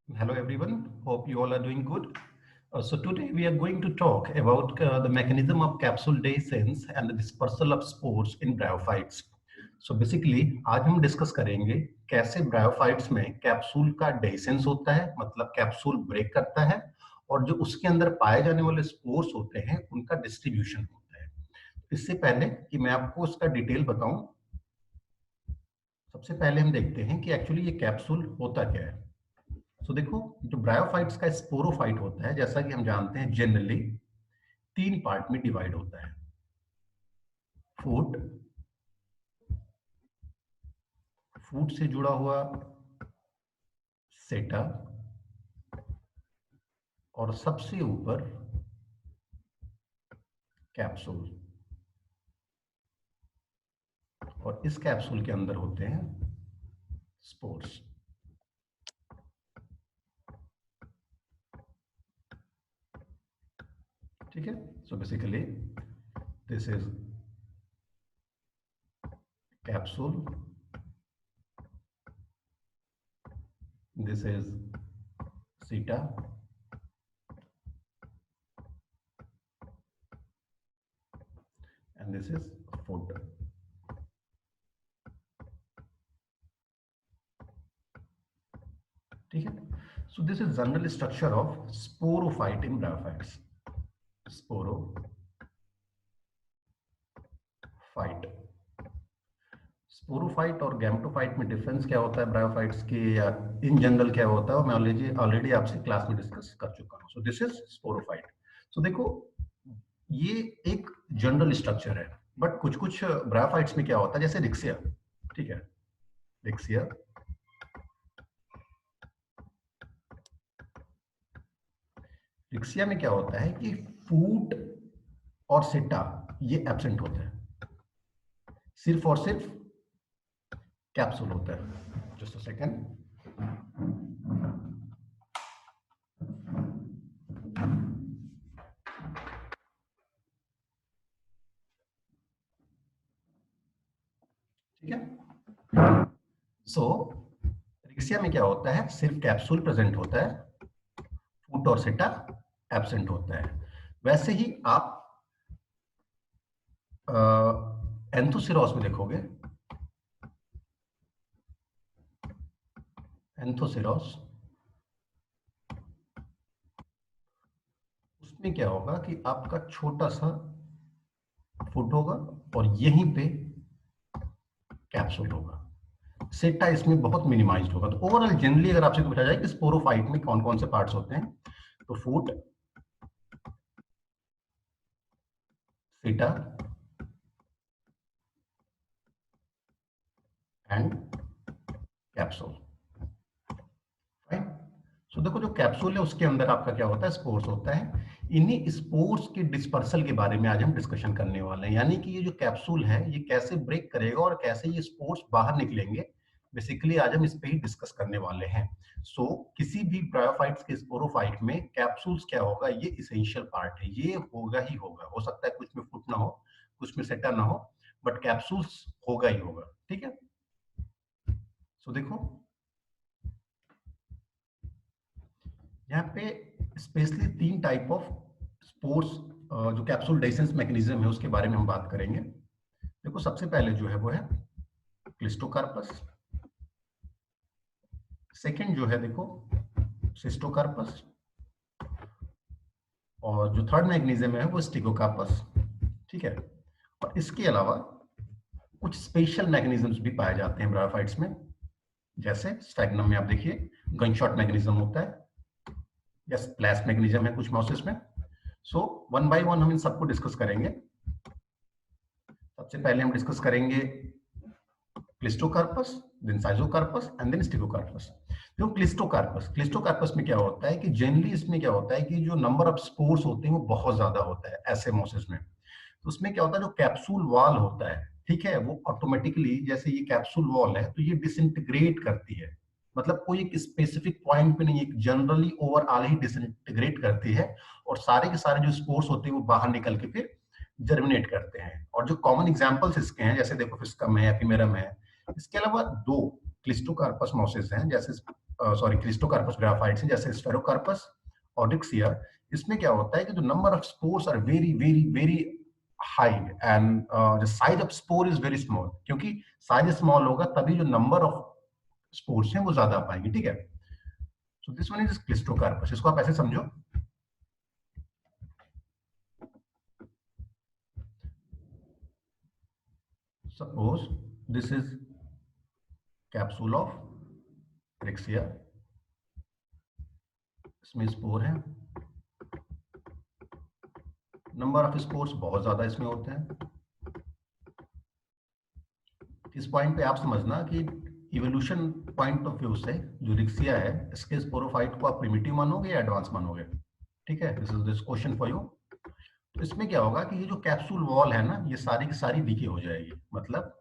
Hello everyone, hope you all are doing good. So today we are going to talk about the mechanism of capsule dehiscence and the dispersal of spores in bryophytes. So basically आज हम discuss करेंगे कैसे bryophytes में capsule का dehiscence होता है, मतलब capsule break करता है, और जो उसके अंदर पाए जाने वाले स्पोर्स होते हैं उनका डिस्ट्रीब्यूशन होता है। इससे पहले कि मैं आपको उसका डिटेल बताऊं, सबसे पहले हम देखते हैं कि एक्चुअली ये कैप्सूल होता क्या है। तो देखो, जो ब्रायोफाइट्स का स्पोरोफाइट होता है, जैसा कि हम जानते हैं, जनरली तीन पार्ट में डिवाइड होता है। फूड, फूड से जुड़ा हुआ सेटा, और सबसे ऊपर कैप्सूल। और इस कैप्सूल के अंदर होते हैं स्पोर्स। ठीक है, so basically this is capsule, this is सीटा, and this is food. ठीक है, so this is general structure of sporophyte in bryophytes. Sporophyte, sporophyte और गैमेटोफाइट में डिफरेंस क्या होता है ब्रायोफाइट्स के, या इन जनरल क्या होता है, मैं ऑलरेडी आपसे क्लास में डिस्कस कर चुका हूं। So this is sporophyte. So देखो, ये एक जनरल स्ट्रक्चर है, बट कुछ कुछ ब्रायोफाइट्स में क्या होता है, जैसे रिक्सिया। ठीक है, रिक्सिया, रिक्सिया में क्या होता है कि फूट और सिटा ये एब्सेंट होता है, सिर्फ और सिर्फ कैप्सूल होता है। Just a second. ठीक है, सो रिक्सिया में क्या होता है, सिर्फ कैप्सूल प्रेजेंट होता है, फूट और सिटा एब्सेंट होता है। वैसे ही आप एंथोसिरोस में देखोगे, एंथोसिरोस, उसमें क्या होगा कि आपका छोटा सा फुट होगा और यहीं पे कैप्सूल होगा। सेटा इसमें बहुत मिनिमाइज्ड होगा। तो ओवरऑल जनरली अगर आपसे पूछा जाए कि स्पोरोफाइट में कौन कौन से पार्ट्स होते हैं, तो फूट, सेटा एंड कैप्सूल। राइट, सो देखो, जो कैप्सूल है उसके अंदर आपका क्या होता है, स्पोर्स होता है। इन्हीं स्पोर्स के डिस्पर्सल के बारे में आज हम डिस्कशन करने वाले हैं, यानी कि ये जो कैप्सूल है ये कैसे ब्रेक करेगा और कैसे ये स्पोर्स बाहर निकलेंगे, बेसिकली आज हम इस पे ही डिस्कस करने वाले हैं। सो किसी भी ब्रायोफाइट्स के स्पोरोफाइट में कैप्सूल्स क्या होगा, ये इसेंशियल पार्ट है, ये होगा ही होगा। हो सकता है कुछ में फुट ना हो, कुछ में सेटा ना हो, बट कैप्सूल्स होगा ही होगा। ठीक है, सो देखो यहाँ पे स्पेशली तीन टाइप ऑफ स्पोर्स, जो कैप्सूल डेhiscence मैकेनिज्म है उसके बारे में हम बात करेंगे। देखो, सबसे पहले जो है वो है क्लिस्टोकार्पस, सेकंड जो है देखो सिस्टोकार्पस, और जो थर्ड मैकेनिज्म है वो स्टिगोकार्पस। ठीक है, और इसके अलावा कुछ स्पेशल मैकेनिज्म्स भी पाए जाते हैं ब्रायोफाइट्स में, जैसे स्फैग्नम में आप देखिए गनशॉट मैकेनिज्म होता है, या स्प्लैश मैकेनिज्म है कुछ माउसेस में। सो वन बाय वन हम इन सबको डिस्कस करेंगे। सबसे पहले हम डिस्कस करेंगे क्लिस्टोकार्पस, देन साइजोकार्पस एंड देन स्टिगोकार्पस। जो क्लिस्टोकार्पस, क्लिस्टोकार्पस में क्या होता है कि जनरली इसमें क्या होता है कि जो नंबर ऑफ स्पोर्स होते हैं वो बहुत ज्यादा होता है ऐसे मोसेस में। तो उसमें क्या होता है, जो कैप्सूल वॉल होता है, ठीक है, वो ऑटोमेटिकली, जैसे ये कैप्सूल वॉल है तो ये डिसइंटीग्रेट करती है, मतलब कोई एक स्पेसिफिक पॉइंट पे नहीं, एक जनरली ओवरऑल ही डिसइंटीग्रेट करती है, और सारे के सारे जो स्पोर्स होते हैं वो बाहर निकल के फिर जर्मिनेट करते हैं। और जो कॉमन एग्जांपल्स इसके हैं, जैसे देखो फिस्कम है, एपिमेरम है। इसके अलावा दो क्लिस्टोकार्पस मॉसेस हैं, जैसे सॉरी क्लिस्टोकार्पस ब्रायोफाइट्स हैं, जैसे स्फेरोकार्पस और रिक्सिया, इसमें क्या होता है कि जो number of spores are very very very high and the size of spore is very small, क्योंकि साइज स्मॉल होगा तभी जो नंबर ऑफ स्पोर्स हैं वो ज्यादा आ पाएंगे, ठीक है। सो दिस वन इज क्लिस्टोकार्पस, इसको आप ऐसे समझो, suppose this is capsule of Riccia, इसमें स्पोर है, नंबर ऑफ स्पोर्स बहुत ज्यादा इसमें होते हैं। इस पॉइंट पे आप समझना कि इवोल्यूशन पॉइंट ऑफ व्यू से जो रिक्सिया है, इसके स्पोरोफाइट को आप प्रिमिटिव मानोगे या एडवांस मानोगे, ठीक है। This is this question for you. तो इसमें क्या होगा कि ये जो कैप्सूल वॉल है ना, ये सारी की सारी डीके हो जाएगी, मतलब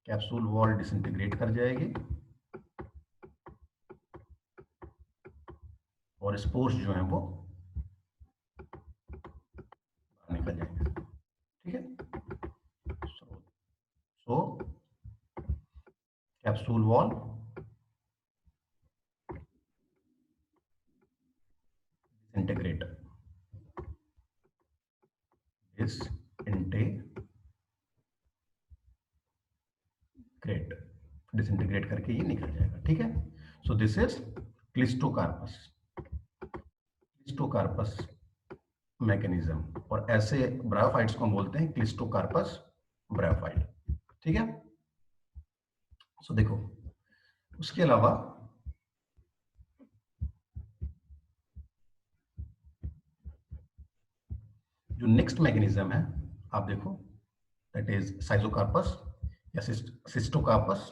कैप्सूल वॉल डिसइंटीग्रेट कर जाएगी और स्पोर्स जो हैं वो निकल जाएंगे, ठीक है। So capsule wall integrate disintegrate disintegrate करके ये निकल जाएगा, ठीक है। So this is cleistocarpous, cleistocarpous mechanism, और ऐसे ब्रायोफाइट्स को हम बोलते हैं क्लिस्टोकार्पस ब्रायोफाइट, ठीक है। सो देखो, उसके अलावा जो नेक्स्ट मैकेनिज्म है, आप देखो, दैट इज साइजोकार्पस या सिस्टोकार्पस।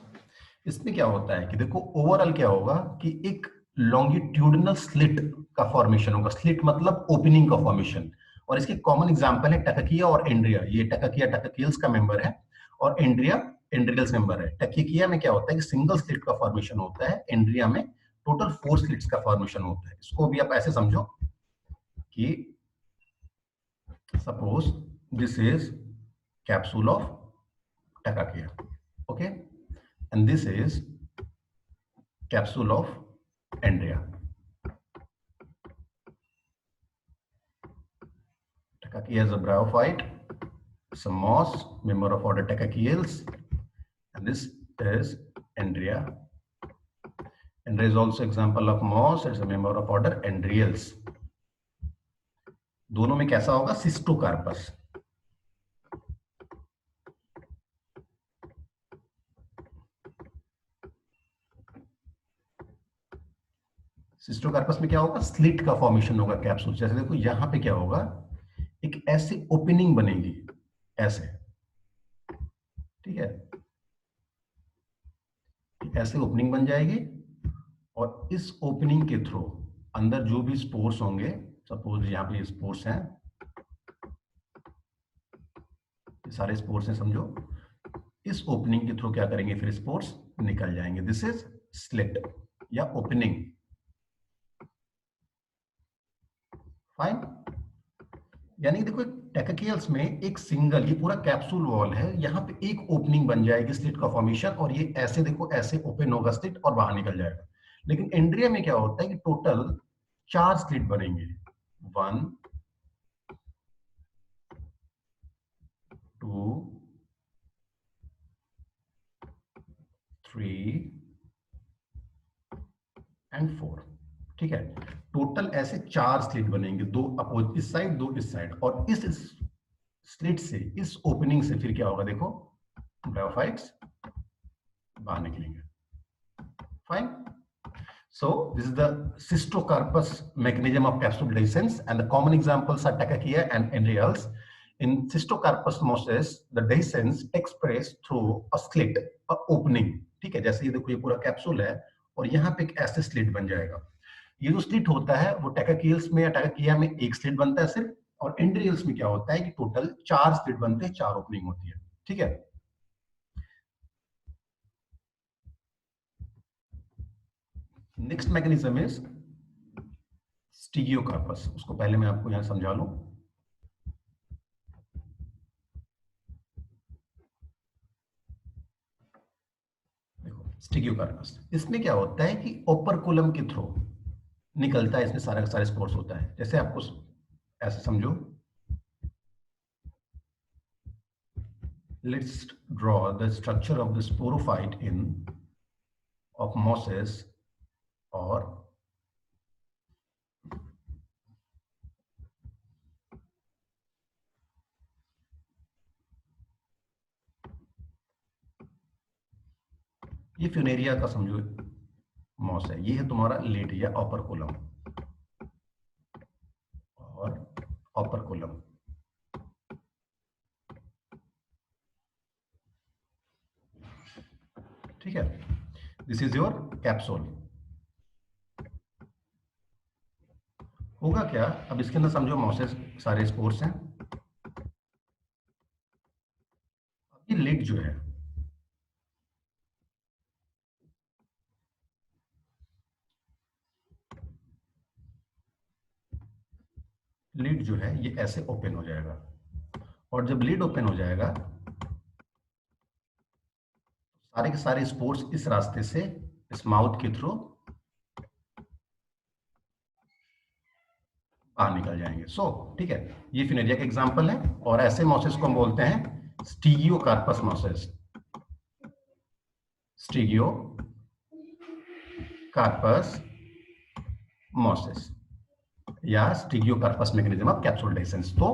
इसमें क्या होता है कि देखो, ओवरऑल क्या होगा कि एक लॉन्गिट्यूडिनल स्लिट का फॉर्मेशन होगा, स्लिट मतलब ओपनिंग का फॉर्मेशन, और इसके कॉमन एग्जांपल है टककिया और एंड्रिया। ये टककिया टककियल्स का मेंबर है और एंड्रिया एंड्रियल्स मेंबर है। टककिया में क्या होता है कि सिंगल स्लिट का फॉर्मेशन होता है, एंड्रिया में टोटल 4 स्लिट्स का फॉर्मेशन होता है। इसको भी आप ऐसे समझो कि suppose this is capsule of Tachycia, okay, and this is capsule of Andrea. Tachycia is a bryophyte, it's a moss, member of order Tachyceals, and this is Andrea. Andrea is also example of moss, it's a member of order Andriales. दोनों में कैसा होगा, सिस्टोकार्पस। सिस्टोकार्पस में क्या होगा, slit का formation होगा capsule. जैसे देखो यहां पे क्या होगा, एक ऐसी ओपनिंग बनेगी, ऐसे, ठीक है, ऐसे ओपनिंग बन जाएगी, और इस ओपनिंग के थ्रू अंदर जो भी स्पोर्स होंगे, सपोज यहाँ पे स्पोर्स हैं, ये सारे स्पोर्स हैं समझो, इस ओपनिंग के थ्रू क्या करेंगे, फिर स्पोर्स निकल जाएंगे। दिस इज स्लिट या ओपनिंग, फाइन। यानी देखो टेकाकियल्स में एक सिंगल, ये पूरा कैप्सूल वॉल है, यहाँ पे एक ओपनिंग बन जाएगी स्लिट का फॉर्मेशन, और ये ऐसे देखो ऐसे ओपन होगा स्लिट और बाहर निकल जाएगा। लेकिन एंड्रिया में क्या होता है कि टोटल 4 स्लिट बनेंगे, 1 2 3 एंड 4, ठीक है। टोटल ऐसे 4 स्लिट बनेंगे, 2 अपोजिट इस साइड, 2 इस साइड, और इस स्लिट से, इस ओपनिंग से फिर क्या होगा, देखो ब्रायोफाइट्स बाहर निकलेंगे, fine. So this is the cystocarpus mechanism of capsule dehiscence, and the common examples are Tachycia and Andriales. In cystocarpus mosses, the dehiscence takes place through a slit, a opening, ठीक है। जैसे ये देखो, ये पूरा capsule है और यहाँ पे एक ऐसे स्लिट बन जाएगा। ये जो स्लिट होता है वो टैकाकियल्स में या टैकाकिया में एक स्लिट बनता है सिर्फ, और एंड्रियल्स में क्या होता है कि टोटल 4 स्लिट बनते हैं, 4 ओपनिंग होती है, ठीक है। Next mechanism is stegocarpous. उसको पहले मैं आपको यहां समझा लूं। देखो स्टिग्योकार्पस। इसमें क्या होता है कि ओपरकुलम के थ्रू निकलता है, इसमें सारा का सारा स्पोर्स होता है। जैसे आपको ऐसे समझो, let's draw the structure of the sporophyte in of mosses और ये फ्यूनेरिया का समझो मॉस है, ये है तुम्हारा लेड या ओपरकुलम और ओपरकुलम। ठीक है, दिस इज योर कैप्सूल। होगा क्या, अब इसके अंदर समझो मॉसेस सारे स्पोर्स हैं। अब ये लिड जो है, लिड जो है ये ऐसे ओपन हो जाएगा, और जब लिड ओपन हो जाएगा सारे के सारे स्पोर्स इस रास्ते से, इस माउथ के थ्रू बाहर निकल जाएंगे। ठीक है, ये फिनेरिया का एग्जांपल है। और ऐसे मॉसेस को हम बोलते हैं स्टिगियोकार्पस मॉसेस, स्टिगियोकार्पस मॉसेस या स्टिगियोकार्पस मैकेनिज्म ऑफ कैप्सूल डेसेंस। तो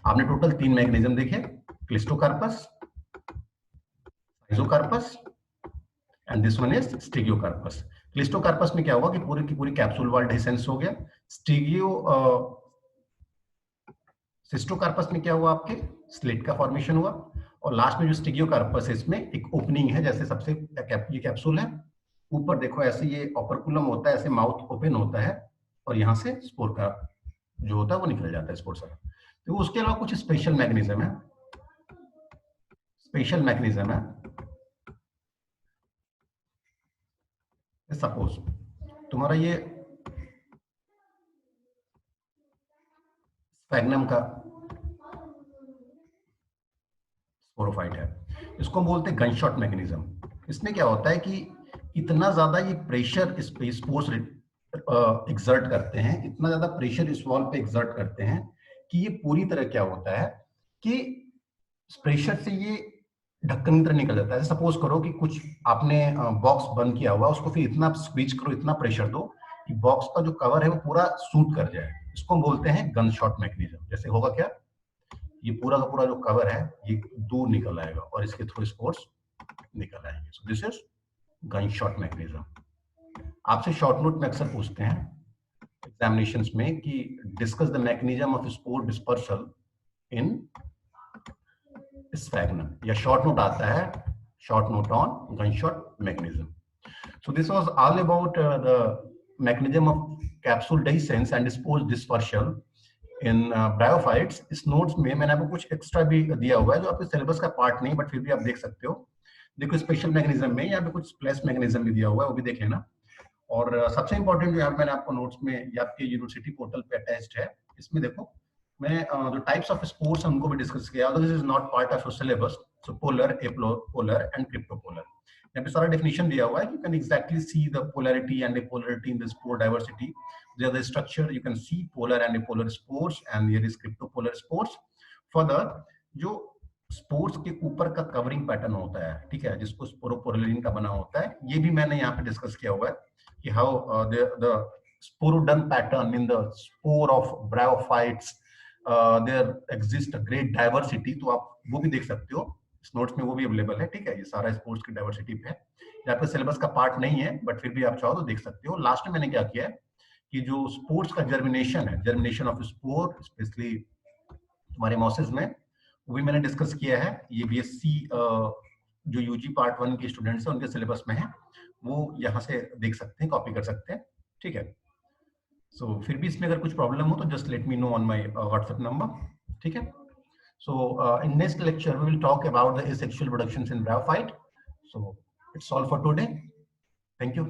आपने टोटल 3 मैकेनिज्म देखे, क्लिस्टोकार्पस, साइजोकार्पस एंड दिस वन इज स्टिगियोकार्पस। क्लिस्टोकार्पस में क्या हुआ कि पूरी की पूरी कैप्सूल वॉल डेसेंस हो गया। सिस्टोकार्पस में क्या हुआ, आपके स्लिट का फॉर्मेशन हुआ। और लास्ट में जो स्टिगियोकार्पस है, इसमें एक ओपनिंग है, जैसे सबसे ये कैप्सूल है, ऊपर देखो ऐसे ये ओपरकुलम होता है, ऐसे माउथ ओपन होता है और यहाँ से स्पोर का जो होता है वो निकल जाता है, स्पोर से। तो उसके अलावा कुछ स्पेशल मैकेनिज्म है, सपोज तुम्हारा ये स्फैग्नम का स्पोरोफाइट है, इसको हम बोलते हैं गनशॉट मैकेनिज्म। इसमें क्या होता है कि इतना ज्यादा ये प्रेशर इस पे स्पोर्स एग्जर्ट करते हैं, इतना ज्यादा प्रेशर इस वॉल पे एग्जर्ट करते हैं कि ये पूरी तरह क्या होता है कि प्रेशर से ये ढक्कन की तरह निकल जाता है। सपोज करो कि कुछ आपने बॉक्स बंद किया हुआ, उसको फिर इतना स्क्वीज करो, इतना प्रेशर दो कि बॉक्स का जो कवर है वो पूरा सूट कर जाए। इसको हम बोलते हैं गन शॉट मैकेनिज्म। जैसे होगा क्या, ये पूरा का पूरा जो कवर है ये दूर निकल आएगा और इसके थ्रू स्पोर्ट्स निकल आएंगे। सो this is gun shot mechanism. आपसे शॉर्ट नोट में अक्सर पूछते हैं एग्जामिनेशंस में कि discuss the mechanism of spore dispersal in sphagnum, या शॉर्ट नोट आता है, short note on gunshot mechanism. So this was all about the mechanism of capsule dehiscence and spore dispersal in bryophytes। इस notes में मैंने आपको कुछ extra भी दिया हुआ है जो आपके सिलेबस का पार्ट नहीं, बट फिर भी आप देख सकते हो। देखो स्पेशल मैकेनिज्म में यहाँ पे कुछ स्प्लैश मैकेनिज्म भी दिया हुआ है, वो भी देख लेना। और सबसे इंपॉर्टेंट जो यहाँ मैंने आपको नोट्स में या आपके यूनिवर्सिटी पोर्टल पे अटैच्ड है, इसमें देखो मैं जो टाइप्स ऑफ स्पोर्स हैं उनको भी डिस्कस किया। This is not part of your syllabus. So polar, apolar and cryptopolar, यहाँ पे सारा डेफिनेशन दिया हुआ है। You can exactly see the polarity and apolarity in the spore diversity. There the structure you can see polar and apolar spores and here is cryptopolar spores. Further, जो spores के ऊपर का कवरिंग पैटर्न होता है, ठीक है, जिसको स्पोरोपोरलिन का बना होता है, ये भी मैंने यहाँ पे डिस्कस किया हुआ है कि how the sporoderm pattern in the spore of bryophytes there exist a great diversity. तो आप वो भी देख सकते हो, इस नोट्स में वो भी अवेलेबल है। ठीक है, ये सारा स्पोर्ट्स की डाइवर्सिटी पे है, ये आपके सिलेबस का पार्ट नहीं है, बट फिर भी आप चाहो तो देख सकते हो। लास्ट में मैंने क्या किया है कि जो स्पोर्ट्स का जर्मिनेशन है, जर्मिनेशन ऑफ स्पोर स्पेशली तुम्हारे मॉसेस में, वो भी मैंने डिस्कस किया है। ये बीएससी जो यूजी पार्ट 1 के स्टूडेंट्स हैं उनके सिलेबस में है, वो यहाँ से देख सकते हैं, कॉपी कर सकते हैं। ठीक है, सो फिर भी इसमें अगर कुछ प्रॉब्लम हो तो just let me know on my WhatsApp number. ठीक है, so in next lecture we will talk about the asexual productions in bryophyte. So it's all for today, thank you.